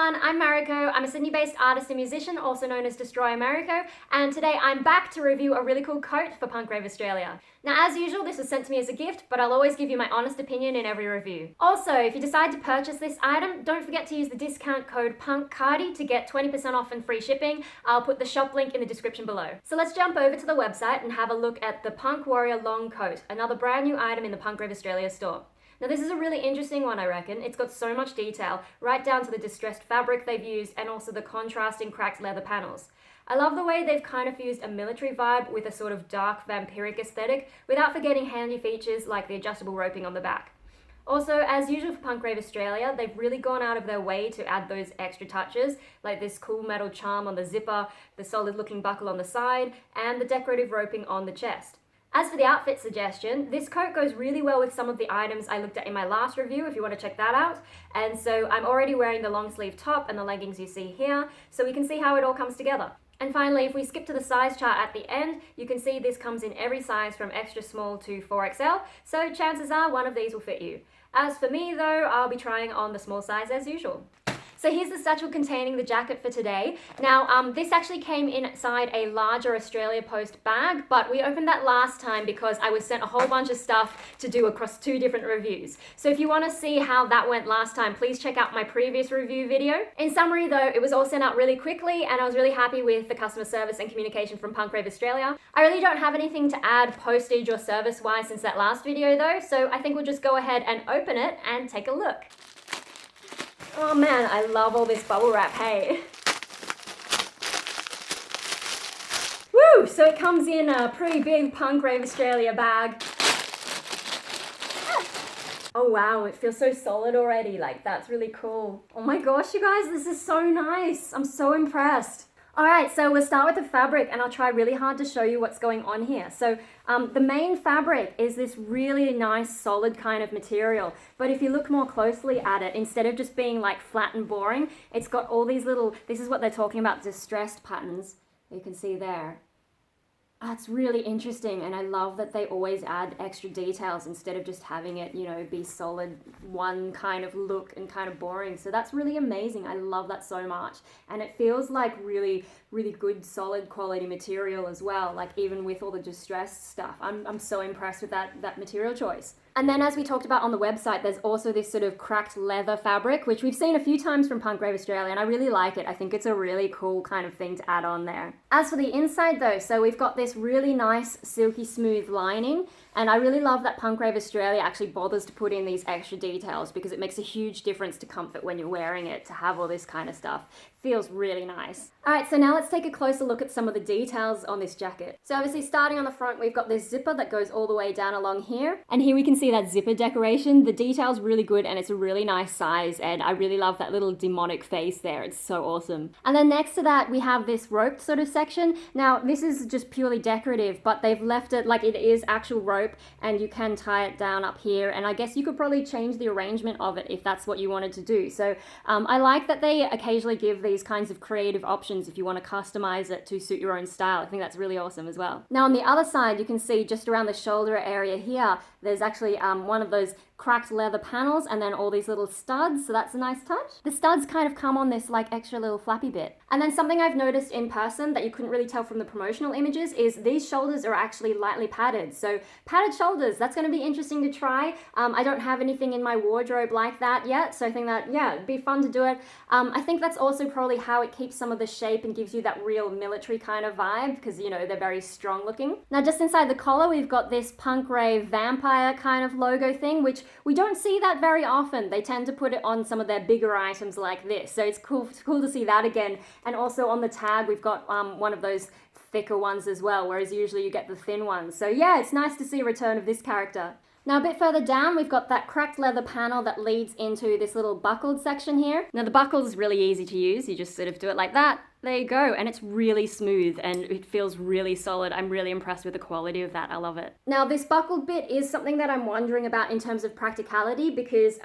everyone, I'm Mariko. I'm a Sydney-based artist and musician, also known as Destroy Mariko, and today I'm back to review a really cool coat for Punk Rave Australia. Now, as usual, this was sent to me as a gift, but I'll always give you my honest opinion in every review. Also, if you decide to purchase this item, don't forget to use the discount code PUNKWARRIOR to get 20% off and free shipping. I'll put the shop link in the description below. So let's jump over to the website and have a look at the PUNKWARRIOR long coat, another brand new item in the Punk Rave Australia store. Now this is a really interesting one, I reckon. It's got so much detail, right down to the distressed fabric they've used and also the contrasting cracked leather panels. I love the way they've kind of fused a military vibe with a sort of dark vampiric aesthetic without forgetting handy features like the adjustable roping on the back. Also, as usual for Punk Rave Australia, they've really gone out of their way to add those extra touches, like this cool metal charm on the zipper, the solid looking buckle on the side, and the decorative roping on the chest. As for the outfit suggestion, this coat goes really well with some of the items I looked at in my last review if you want to check that out. And so I'm already wearing the long sleeve top and the leggings you see here, so we can see how it all comes together. And finally, if we skip to the size chart at the end, you can see this comes in every size from extra small to 4XL, so chances are one of these will fit you. As for me though, I'll be trying on the small size as usual. So here's the satchel containing the jacket for today. Now, this actually came inside a larger Australia Post bag, but we opened that last time because I was sent a whole bunch of stuff to do across 2 different reviews. So if you want to see how that went last time, please check out my previous review video. In summary though, it was all sent out really quickly and I was really happy with the customer service and communication from Punk Rave Australia. I really don't have anything to add postage or service-wise since that last video though, so I think we'll just go ahead and open it and take a look. Oh man, I love all this bubble wrap, hey. Woo! So it comes in a pretty big Punk Rave Australia bag. Oh wow, it feels so solid already, like that's really cool. Oh my gosh, you guys, this is so nice. I'm so impressed. Alright, so we'll start with the fabric and I'll try really hard to show you what's going on here. So the main fabric is this really nice solid kind of material, but if you look more closely at it, instead of just being like flat and boring, it's got all these little, this is what they're talking about, distressed patterns, you can see there. It's really interesting and I love that they always add extra details instead of just having it, you know, be solid one kind of look and kind of boring. So that's really amazing. I love that so much. And it feels like really good solid quality material as well, like even with all the distressed stuff. I'm so impressed with that material choice. And then as we talked about on the website, there's also this sort of cracked leather fabric, which we've seen a few times from Punk Rave Australia, and I really like it. I think it's a really cool kind of thing to add on there. As for the inside though, so we've got this really nice silky smooth lining, and I really love that Punk Rave Australia actually bothers to put in these extra details because it makes a huge difference to comfort when you're wearing it, to have all this kind of stuff. Feels really nice. Alright, so now let's take a closer look at some of the details on this jacket. So obviously starting on the front, we've got this zipper that goes all the way down along here. And here we can see that zipper decoration. The detail's really good and it's a really nice size and I really love that little demonic face there. It's so awesome. And then next to that, we have this roped sort of section. Now, this is just purely decorative, but they've left it like it is actual rope and you can tie it down up here. And I guess you could probably change the arrangement of it if that's what you wanted to do. So I like that they occasionally give these kinds of creative options if you want to customize it to suit your own style. I think that's really awesome as well. Now on the other side, you can see just around the shoulder area here, there's actually one of those cracked leather panels and then all these little studs, so that's a nice touch. The studs kind of come on this like extra little flappy bit. And then something I've noticed in person that you couldn't really tell from the promotional images is these shoulders are actually lightly padded. So padded shoulders, that's going to be interesting to try. I don't have anything in my wardrobe like that yet, so I think that, yeah, it'd be fun to do it. I think that's also probably how it keeps some of the shape and gives you that real military kind of vibe because, you know, they're very strong looking. Now just inside the collar, we've got this Punk Rave vampire kind of logo thing, which we don't see that very often. They tend to put it on some of their bigger items like this. So it's cool to see that again. And also on the tag, we've got one of those thicker ones as well, whereas usually you get the thin ones. So yeah, it's nice to see a return of this character. Now a bit further down, we've got that cracked leather panel that leads into this little buckled section here. Now the buckle is really easy to use. You just sort of do it like that. There you go, and it's really smooth and it feels really solid. I'm really impressed with the quality of that. I love it. Now this buckled bit is something that I'm wondering about in terms of practicality because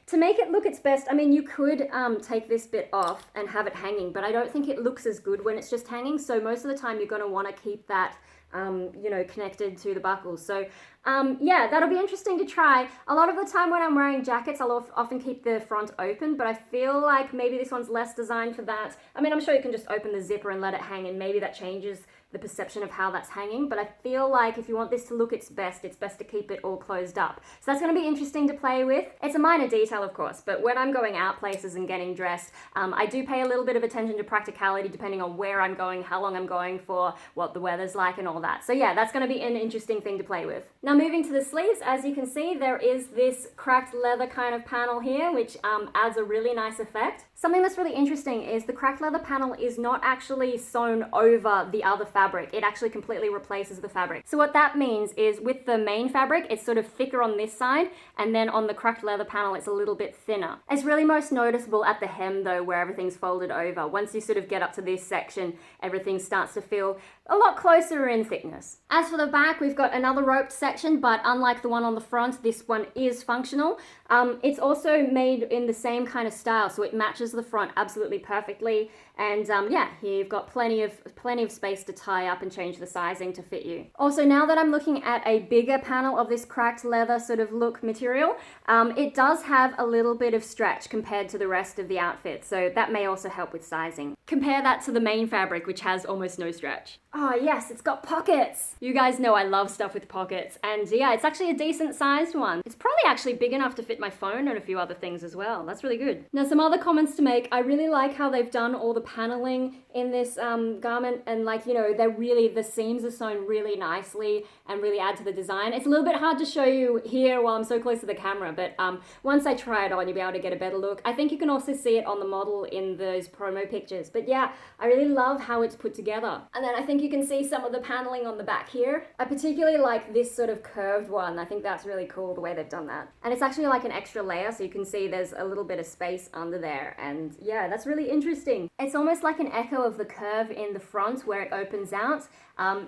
to make it look its best, I mean you could take this bit off and have it hanging, but I don't think it looks as good when it's just hanging, so most of the time you're going to want to keep that you know, connected to the buckles. So yeah, that'll be interesting to try. A lot of the time when I'm wearing jackets, I'll often keep the front open, but I feel like maybe this one's less designed for that. I mean, I'm sure you can just open the zipper and let it hang, and maybe that changes the perception of how that's hanging, but I feel like if you want this to look its best to keep it all closed up. So that's going to be interesting to play with. It's a minor detail, of course, but when I'm going out places and getting dressed, I do pay a little bit of attention to practicality depending on where I'm going, how long I'm going for, what the weather's like and all that. So yeah, that's going to be an interesting thing to play with. Now moving to the sleeves, as you can see, there is this cracked leather kind of panel here, which adds a really nice effect. Something that's really interesting is the cracked leather panel is not actually sewn over the other fabric. It actually completely replaces the fabric. So what that means is with the main fabric, it's sort of thicker on this side, and then on the cracked leather panel, it's a little bit thinner. It's really most noticeable at the hem though, where everything's folded over. Once you sort of get up to this section, everything starts to feel a lot closer in thickness. As for the back, we've got another roped section, but unlike the one on the front, this one is functional. It's also made in the same kind of style, so it matches the front absolutely perfectly. And yeah, here you've got plenty of space to tie up and change the sizing to fit you. Also, now that I'm looking at a bigger panel of this cracked leather sort of look material, it does have a little bit of stretch compared to the rest of the outfit, so that may also help with sizing. Compare that to the main fabric, which has almost no stretch. Oh yes, it's got pockets! You guys know I love stuff with pockets, and yeah, it's actually a decent sized one. It's probably actually big enough to fit my phone and a few other things as well. That's really good. Now some other comments to make. I really like how they've done all the paneling in this garment, and like, you know, the seams are sewn really nicely and really add to the design. It's a little bit hard to show you here while I'm so close to the camera, but once I try it on, you'll be able to get a better look. I think you can also see it on the model in those promo pictures, but yeah, I really love how it's put together. And then I think you can see some of the paneling on the back here. I particularly like this sort of curved one. I think that's really cool the way they've done that. And it's actually like an extra layer, so you can see there's a little bit of space under there, and yeah, that's really interesting. It's almost like an echo of the curve in the front where it opens out.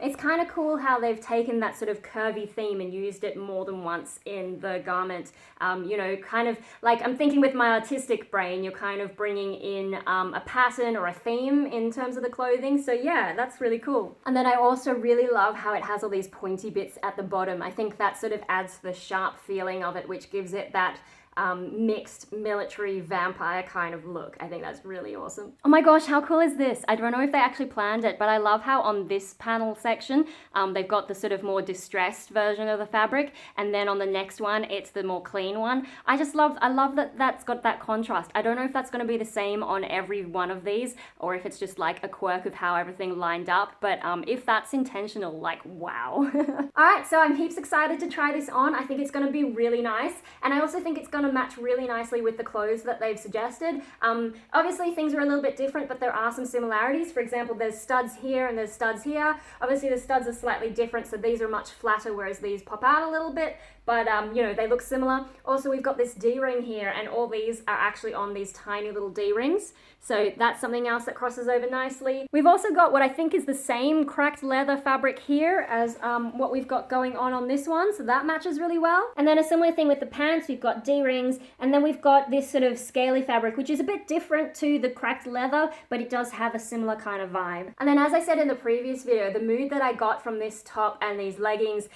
It's kind of cool how they've taken that sort of curvy theme and used it more than once in the garment. You know, kind of like, I'm thinking with my artistic brain, you're kind of bringing in a pattern or a theme in terms of the clothing. So yeah, that's really cool. And then I also really love how it has all these pointy bits at the bottom. I think that sort of adds to the sharp feeling of it, which gives it that mixed military vampire kind of look. I think that's really awesome. Oh my gosh, how cool is this? I don't know if they actually planned it, but I love how on this panel section, they've got the sort of more distressed version of the fabric, and then on the next one, it's the more clean one. I love that that's got that contrast. I don't know if that's going to be the same on every one of these, or if it's just like a quirk of how everything lined up, but if that's intentional, like, wow. All right, so I'm heaps excited to try this on. I think it's going to be really nice, and I also think it's going to match really nicely with the clothes that they've suggested. Obviously things are a little bit different, but there are some similarities. For example, there's studs here and there's studs here. Obviously the studs are slightly different, so these are much flatter, whereas these pop out a little bit, but you know, they look similar. Also, we've got this D-ring here, and all these are actually on these tiny little D-rings, so that's something else that crosses over nicely. We've also got what I think is the same cracked leather fabric here as what we've got going on this one, so that matches really well. And then a similar thing with the pants, we've got D-rings, and then we've got this sort of scaly fabric, which is a bit different to the cracked leather, but it does have a similar kind of vibe. And then, as I said in the previous video, the mood that I got from this top and these leggings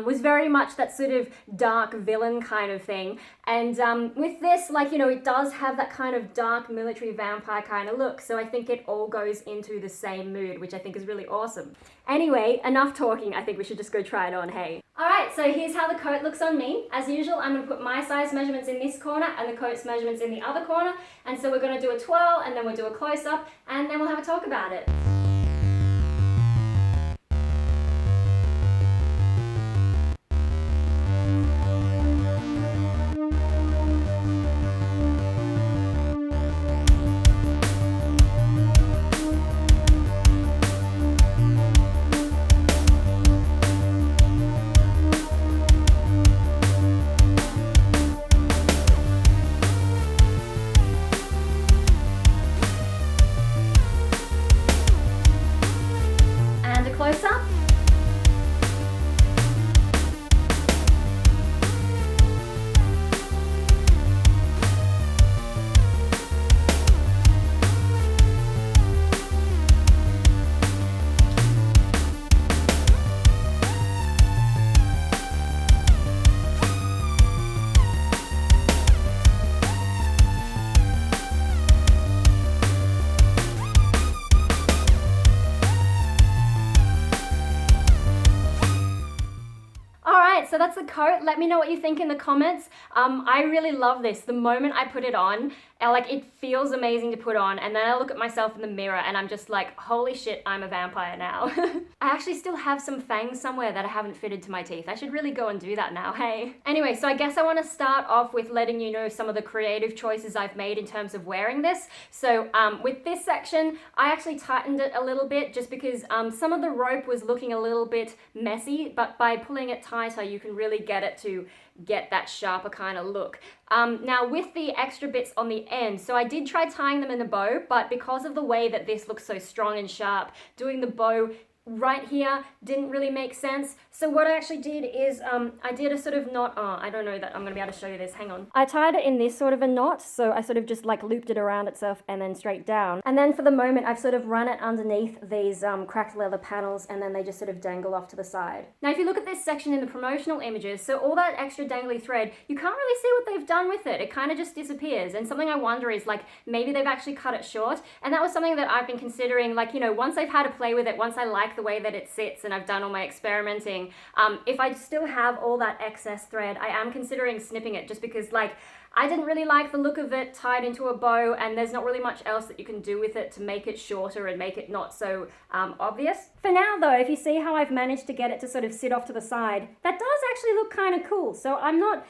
was very much that sort of dark villain kind of thing. And with this, like, you know, it does have that kind of dark military vampire kind of look, so I think it all goes into the same mood, which I think is really awesome. Anyway, enough talking. I think we should just go try it on, hey? Alright, so here's how the coat looks on me. As usual, I'm going to put my size measurements in this corner and the coat's measurements in the other corner, and so we're going to do a twirl, and then we'll do a close-up, and then we'll have a talk about it. so that's the coat. Let me know what you think in the comments. I really love this. The moment I put it on, like it feels amazing to put on, and then I look at myself in the mirror and I'm just like, holy shit, I'm a vampire now. I actually still have some fangs somewhere that I haven't fitted to my teeth. I should really go and do that now, hey? Anyway, so I guess I want to start off with letting you know some of the creative choices I've made in terms of wearing this. So with this section, I actually tightened it a little bit just because some of the rope was looking a little bit messy, but by pulling it tighter, you can really get it to get that sharper kind of look. Now with the extra bits on the end, so I did try tying them in a bow, but because of the way that this looks so strong and sharp, doing the bow right here didn't really make sense. So what I actually did is I did a sort of knot. I don't know that I'm gonna be able to show you this, hang on. I tied it in this sort of a knot, so I sort of just like looped it around itself and then straight down. And then for the moment I've sort of run it underneath these cracked leather panels, and then they just sort of dangle off to the side. Now if you look at this section in the promotional images, so all that extra dangly thread, you can't really see what they've done with it. It kind of just disappears, and something I wonder is like maybe they've actually cut it short. And that was something that I've been considering, like, you know, once I've had to play with it, once I like the way that it sits and I've done all my experimenting, if I still have all that excess thread, I am considering snipping it, just because like I didn't really like the look of it tied into a bow, and there's not really much else that you can do with it to make it shorter and make it not so obvious. For now though, if you see how I've managed to get it to sort of sit off to the side, that does actually look kind of cool. So I'm not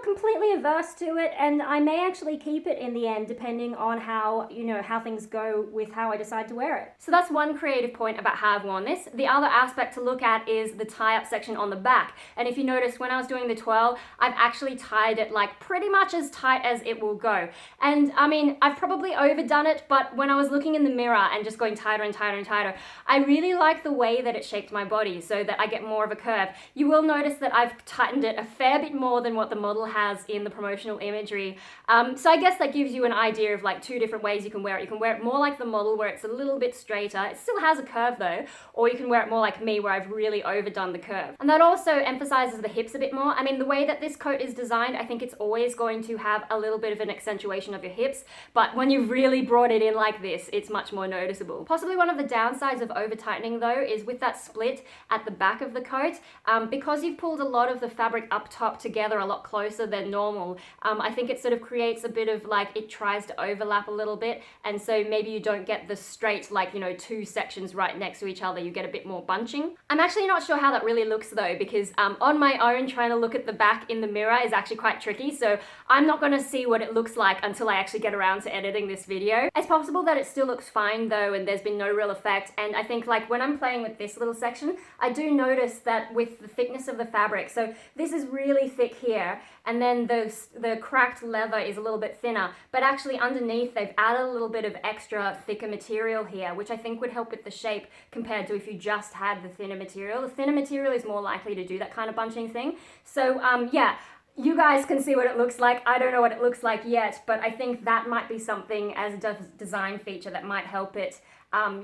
completely averse to it, and I may actually keep it in the end depending on how, you know, how things go with how I decide to wear it. So that's one creative point about how I've worn this. The other aspect to look at is the tie-up section on the back. And if you notice, when I was doing the twirl, I've actually tied it like pretty much as tight as it will go. And I mean, I've probably overdone it, but when I was looking in the mirror and just going tighter and tighter and tighter, I really like the way that it shaped my body so that I get more of a curve. You will notice that I've tightened it a fair bit more than what the model has in the promotional imagery. So I guess that gives you an idea of like two different ways you can wear it. You can wear it more like the model where it's a little bit straighter. It still has a curve though, or you can wear it more like me where I've really overdone the curve. And that also emphasizes the hips a bit more. I mean, the way that this coat is designed, I think it's always going to have a little bit of an accentuation of your hips, but when you've really brought it in like this, it's much more noticeable. Possibly one of the downsides of over tightening though is with that split at the back of the coat, because you've pulled a lot of the fabric up top together a lot closer than normal, I think it sort of creates a bit of like, it tries to overlap a little bit, and so maybe you don't get the straight, like, you know, two sections right next to each other, you get a bit more bunching. I'm actually not sure how that really looks though, because on my own, trying to look at the back in the mirror is actually quite tricky, so I'm not going to see what it looks like until I actually get around to editing this video. It's possible that it still looks fine though, and there's been no real effect, and I think like when I'm playing with this little section, I do notice that with the thickness of the fabric, so this is really thick here, and then the cracked leather is a little bit thinner, but actually underneath they've added a little bit of extra thicker material here, which I think would help with the shape compared to if you just had the thinner material. The thinner material is more likely to do that kind of bunching thing. So yeah, you guys can see what it looks like. I don't know what it looks like yet, but I think that might be something as a design feature that might help it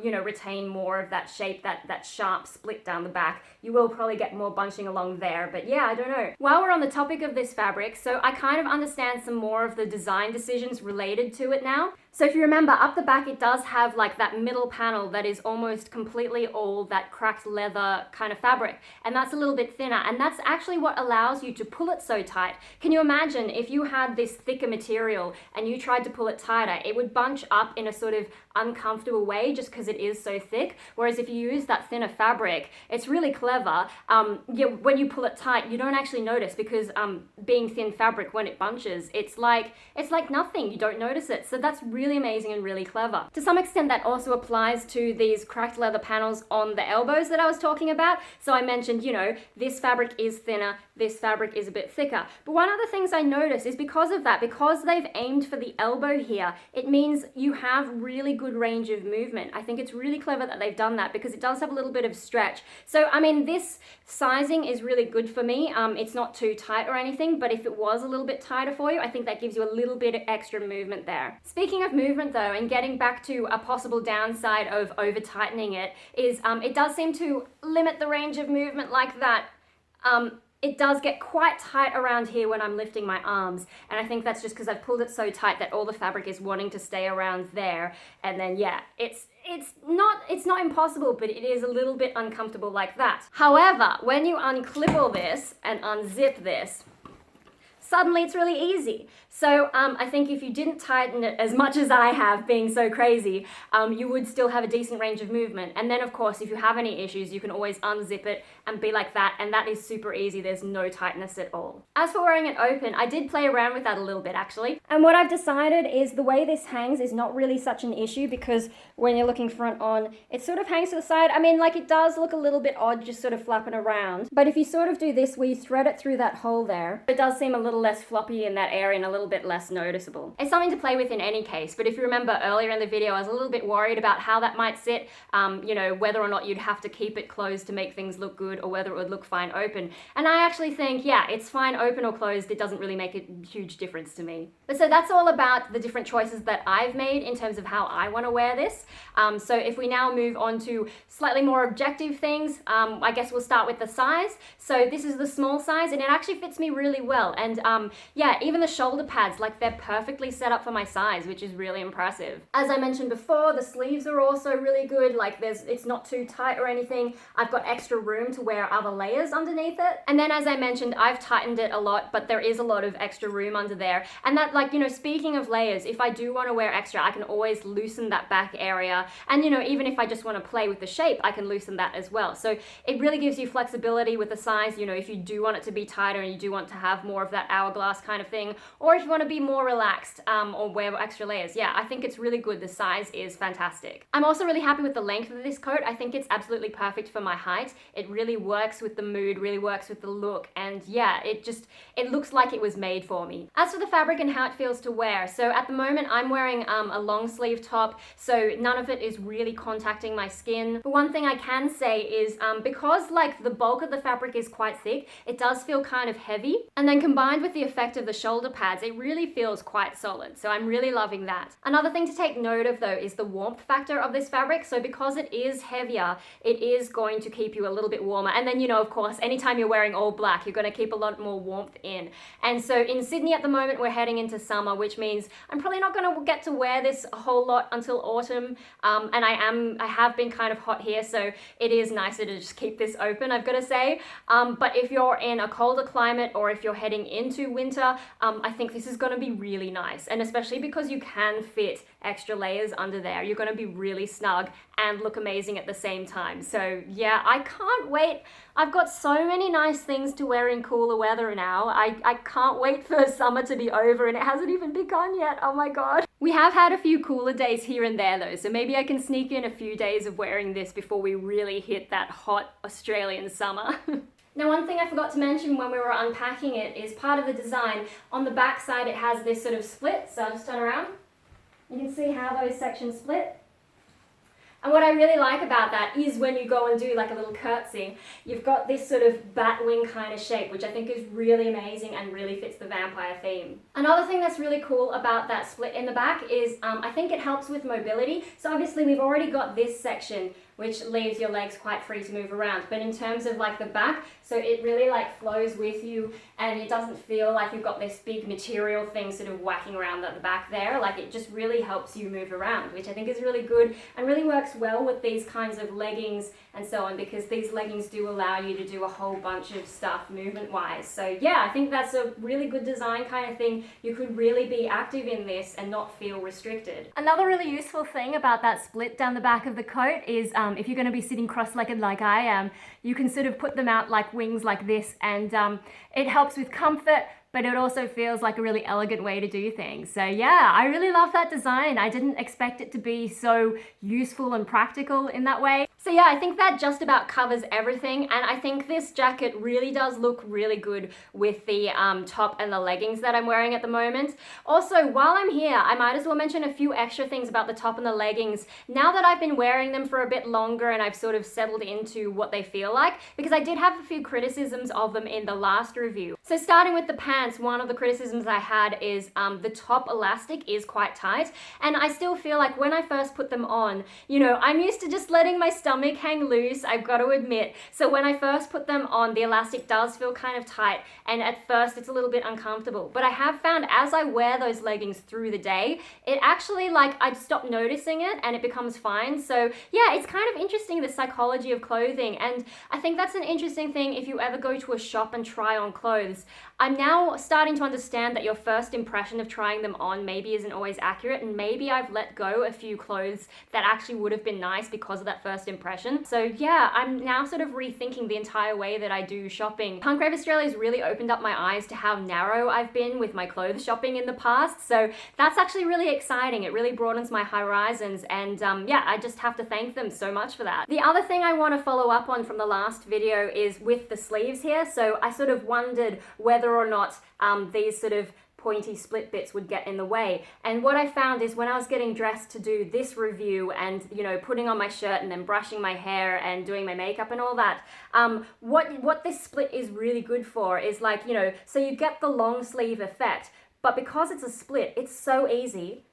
you know, retain more of that shape, that sharp split down the back. You will probably get more bunching along there, but yeah, I don't know. While we're on the topic of this fabric, so I kind of understand some more of the design decisions related to it now. So if you remember, up the back it does have like that middle panel that is almost completely all that cracked leather kind of fabric, and that's a little bit thinner, and that's actually what allows you to pull it so tight. Can you imagine if you had this thicker material and you tried to pull it tighter? It would bunch up in a sort of uncomfortable way just because it is so thick, whereas if you use that thinner fabric, it's really clever. Yeah, when you pull it tight, you don't actually notice, because being thin fabric, when it bunches, it's like nothing. You don't notice it. So that's really amazing and really clever. To some extent, that also applies to these cracked leather panels on the elbows that I was talking about. So I mentioned, you know, this fabric is thinner, this fabric is a bit thicker. But one of the things I noticed is because of that, because they've aimed for the elbow here, it means you have really good range of movement. I think it's really clever that they've done that, because it does have a little bit of stretch. So I mean, this sizing is really good for me. It's not too tight or anything, but if it was a little bit tighter for you, I think that gives you a little bit of extra movement there. Speaking of movement though, and getting back to a possible downside of over tightening it, is it does seem to limit the range of movement like that. it does get quite tight around here when I'm lifting my arms. And I think that's just because I've pulled it so tight that all the fabric is wanting to stay around there. And then yeah, it's not impossible, but it is a little bit uncomfortable like that. However, when you unclip all this and unzip this, suddenly it's really easy. So I think if you didn't tighten it as much as I have, being so crazy, you would still have a decent range of movement. And then of course, if you have any issues, you can always unzip it and be like that. And that is super easy. There's no tightness at all. As for wearing it open, I did play around with that a little bit actually. And what I've decided is the way this hangs is not really such an issue, because when you're looking front on, it sort of hangs to the side. I mean, like, it does look a little bit odd just sort of flapping around. But if you sort of do this where you thread it through that hole there, it does seem a little less floppy in that area and a little bit less noticeable. It's something to play with in any case, but if you remember earlier in the video, I was a little bit worried about how that might sit, you know, whether or not you'd have to keep it closed to make things look good or whether it would look fine open. And I actually think, yeah, it's fine open or closed. It doesn't really make a huge difference to me. But so that's all about the different choices that I've made in terms of how I want to wear this. So if we now move on to slightly more objective things, I guess we'll start with the size. So this is the small size and it actually fits me really well. And yeah, even the shoulder pads, like, they're perfectly set up for my size, which is really impressive. As I mentioned before, the sleeves are also really good. Like, it's not too tight or anything. I've got extra room to wear other layers underneath it. And then, as I mentioned, I've tightened it a lot, but there is a lot of extra room under there. And that, like, you know, speaking of layers, if I do want to wear extra, I can always loosen that back area. And, you know, even if I just want to play with the shape, I can loosen that as well. So it really gives you flexibility with the size, you know, if you do want it to be tighter and you do want to have more of that hourglass kind of thing, or if you want to be more relaxed or wear extra layers. Yeah, I think it's really good. The size is fantastic. I'm also really happy with the length of this coat. I think it's absolutely perfect for my height. It really works with the mood, really works with the look, and yeah, it looks like it was made for me. As for the fabric and how it feels to wear, so at the moment I'm wearing a long sleeve top, so none of it is really contacting my skin. But one thing I can say is because like the bulk of the fabric is quite thick, it does feel kind of heavy, and then combined with the effect of the shoulder pads, it really feels quite solid. So I'm really loving that. Another thing to take note of though is the warmth factor of this fabric. So because it is heavier, it is going to keep you a little bit warmer. And then, you know, of course, anytime you're wearing all black, you're going to keep a lot more warmth in. And so in Sydney at the moment, we're heading into summer, which means I'm probably not going to get to wear this a whole lot until autumn. And I have been kind of hot here, so it is nicer to just keep this open, I've got to say. But if you're in a colder climate or if you're heading into winter, I think this is going to be really nice. And especially because you can fit extra layers under there, you're going to be really snug and look amazing at the same time. So yeah, I can't wait. I've got so many nice things to wear in cooler weather now. I can't wait for summer to be over, and it hasn't even begun yet. Oh my God. We have had a few cooler days here and there though, so maybe I can sneak in a few days of wearing this before we really hit that hot Australian summer. Now, one thing I forgot to mention when we were unpacking it is part of the design. On the back side, it has this sort of split, so I'll just turn around. You can see how those sections split. And what I really like about that is when you go and do like a little curtsy, you've got this sort of bat wing kind of shape, which I think is really amazing and really fits the vampire theme. Another thing that's really cool about that split in the back is I think it helps with mobility. So obviously we've already got this section which leaves your legs quite free to move around. But in terms of like the back, so it really like flows with you and it doesn't feel like you've got this big material thing sort of whacking around at the back there. Like it just really helps you move around, which I think is really good and really works well with these kinds of leggings and so on, because these leggings do allow you to do a whole bunch of stuff movement wise. So yeah, I think that's a really good design kind of thing. You could really be active in this and not feel restricted. Another really useful thing about that split down the back of the coat is if you're going to be sitting cross-legged like I am, you can sort of put them out like wings like this, and it helps with comfort, but it also feels like a really elegant way to do things. So yeah, I really love that design. I didn't expect it to be so useful and practical in that way. So yeah, I think that just about covers everything, and I think this jacket really does look really good with the top and the leggings that I'm wearing at the moment. Also, while I'm here, I might as well mention a few extra things about the top and the leggings now that I've been wearing them for a bit longer and I've sort of settled into what they feel like, because I did have a few criticisms of them in the last review. So starting with the pants, one of the criticisms I had is the top elastic is quite tight, and I still feel like when I first put them on, you know, I'm used to just letting my stomach stomach hang loose, I've got to admit. So when I first put them on, the elastic does feel kind of tight, and at first it's a little bit uncomfortable. But I have found as I wear those leggings through the day, it actually, like, I stop noticing it and it becomes fine. So yeah, it's kind of interesting, the psychology of clothing, and I think that's an interesting thing if you ever go to a shop and try on clothes. I'm now starting to understand that your first impression of trying them on maybe isn't always accurate, and maybe I've let go a few clothes that actually would have been nice because of that first impression. So yeah, I'm now sort of rethinking the entire way that I do shopping. Punk Rave Australia's really opened up my eyes to how narrow I've been with my clothes shopping in the past, so that's actually really exciting. It really broadens my horizons, and yeah, I just have to thank them so much for that. The other thing I want to follow up on from the last video is with the sleeves here. So I sort of wondered whether or not these sort of pointy split bits would get in the way. And what I found is when I was getting dressed to do this review and, you know, putting on my shirt and then brushing my hair and doing my makeup and all that, what this split is really good for is, like, you know, so you get the long sleeve effect, but because it's a split, it's so easy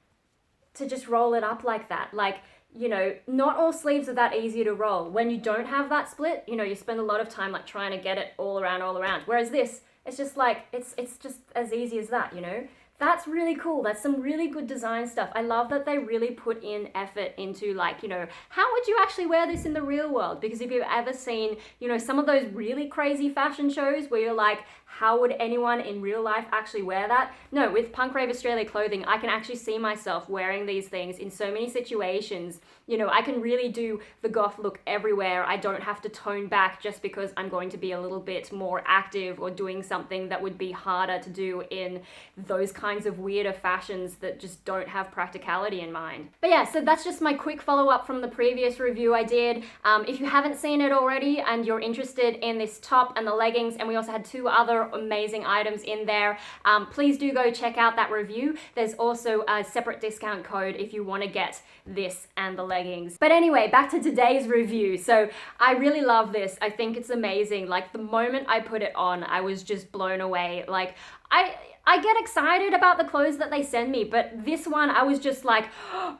to just roll it up like that. Like, you know, not all sleeves are that easy to roll. When you don't have that split, you know, you spend a lot of time like trying to get it all around. Whereas this, it's just like, it's just as easy as that, you know? That's really cool. That's some really good design stuff. I love that they really put in effort into, like, you know, how would you actually wear this in the real world? Because if you've ever seen, you know, some of those really crazy fashion shows where you're like, how would anyone in real life actually wear that? No, with Punk Rave Australia clothing, I can actually see myself wearing these things in so many situations. You know, I can really do the goth look everywhere. I don't have to tone back just because I'm going to be a little bit more active or doing something that would be harder to do in those kinds of weirder fashions that just don't have practicality in mind. But yeah, so that's just my quick follow-up from the previous review I did. If you haven't seen it already and you're interested in this top and the leggings, and we also had 2 other amazing items in there, please do go check out that review. There's also a separate discount code if you want to get this and the leggings. But anyway, back to today's review. So I really love this. I think it's amazing. Like, the moment I put it on, I was just blown away. Like, I get excited about the clothes that they send me, but this one I was just like,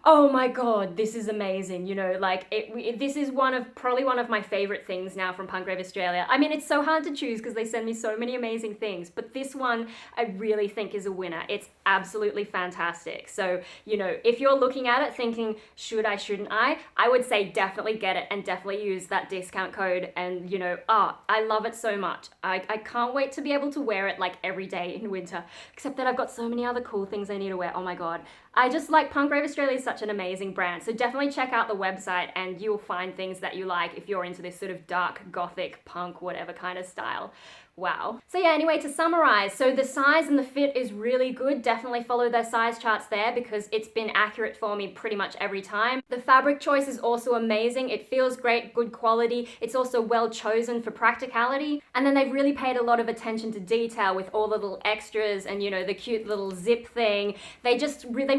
oh my god, this is amazing, you know, like this is probably one of my favorite things now from Punk Rave Australia. I mean, it's so hard to choose because they send me so many amazing things, but this one I really think is a winner. It's absolutely fantastic. So, you know, if you're looking at it thinking, should I, shouldn't I would say definitely get it and definitely use that discount code. And, you know, I love it so much. I can't wait to be able to wear it like every day in winter. Except that I've got so many other cool things I need to wear. Oh my god. I just like Punk Rave Australia is such an amazing brand. So definitely check out the website and you'll find things that you like if you're into this sort of dark, gothic, punk, whatever kind of style. Wow. So yeah, anyway, to summarize, so the size and the fit is really good. Definitely follow their size charts there because it's been accurate for me pretty much every time. The fabric choice is also amazing. It feels great, good quality. It's also well chosen for practicality. And then they've really paid a lot of attention to detail with all the little extras and, you know, the cute little zip thing. They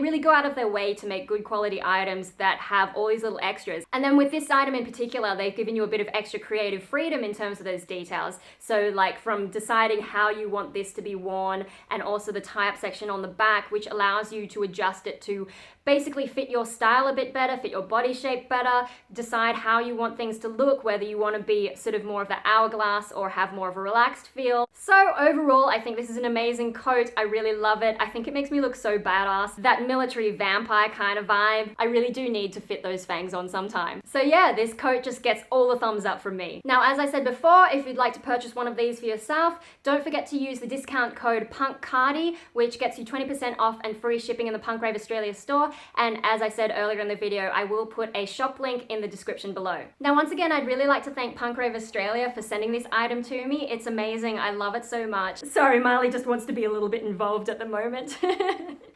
really go out of their way to make good quality items that have all these little extras. And then with this item in particular, they've given you a bit of extra creative freedom in terms of those details. So like from deciding how you want this to be worn, and also the tie-up section on the back, which allows you to adjust it to basically fit your style a bit better, fit your body shape better, decide how you want things to look, whether you want to be sort of more of the hourglass or have more of a relaxed feel. So overall, I think this is an amazing coat. I really love it. I think it makes me look so badass. That military vampire kind of vibe. I really do need to fit those fangs on sometime. So yeah, this coat just gets all the thumbs up from me. Now, as I said before, if you'd like to purchase one of these for yourself, don't forget to use the discount code PUNKWARRIOR, which gets you 20% off and free shipping in the Punk Rave Australia store. And as I said earlier in the video, I will put a shop link in the description below. Now, once again, I'd really like to thank Punk Rave Australia for sending this item to me. It's amazing. I love it so much. Sorry, Marley just wants to be a little bit involved at the moment.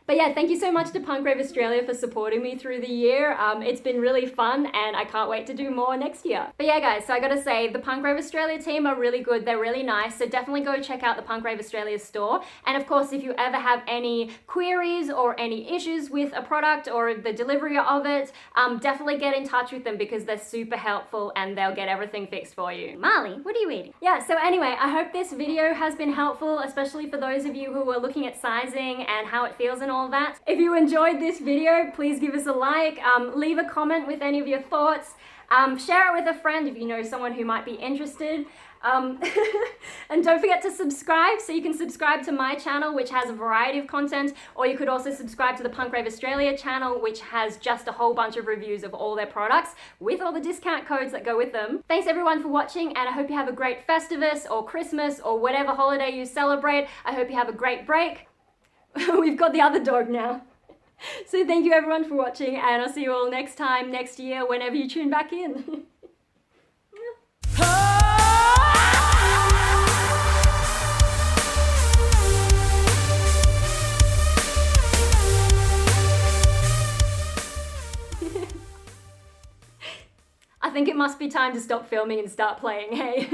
But yeah, thank you so much to Punk Rave Australia for supporting me through the year. It's been really fun and I can't wait to do more next year. But yeah, guys, so I gotta say, the Punk Rave Australia team are really good. They're really nice. So definitely go check out the Punk Rave Australia store. And of course, if you ever have any queries or any issues with a product or the delivery of it, definitely get in touch with them because they're super helpful and they'll get everything fixed for you. Marley, what are you eating? Yeah, so anyway, I hope this video has been helpful, especially for those of you who are looking at sizing and how it feels and all all that. If you enjoyed this video, please give us a like, leave a comment with any of your thoughts, share it with a friend if you know someone who might be interested. And don't forget to subscribe, so you can subscribe to my channel, which has a variety of content, or you could also subscribe to the Punk Rave Australia channel, which has just a whole bunch of reviews of all their products with all the discount codes that go with them. Thanks everyone for watching, and I hope you have a great Festivus or Christmas or whatever holiday you celebrate. I hope you have a great break. We've got the other dog now. So thank you everyone for watching, and I'll see you all next time, next year, whenever you tune back in. I think it must be time to stop filming and start playing, hey?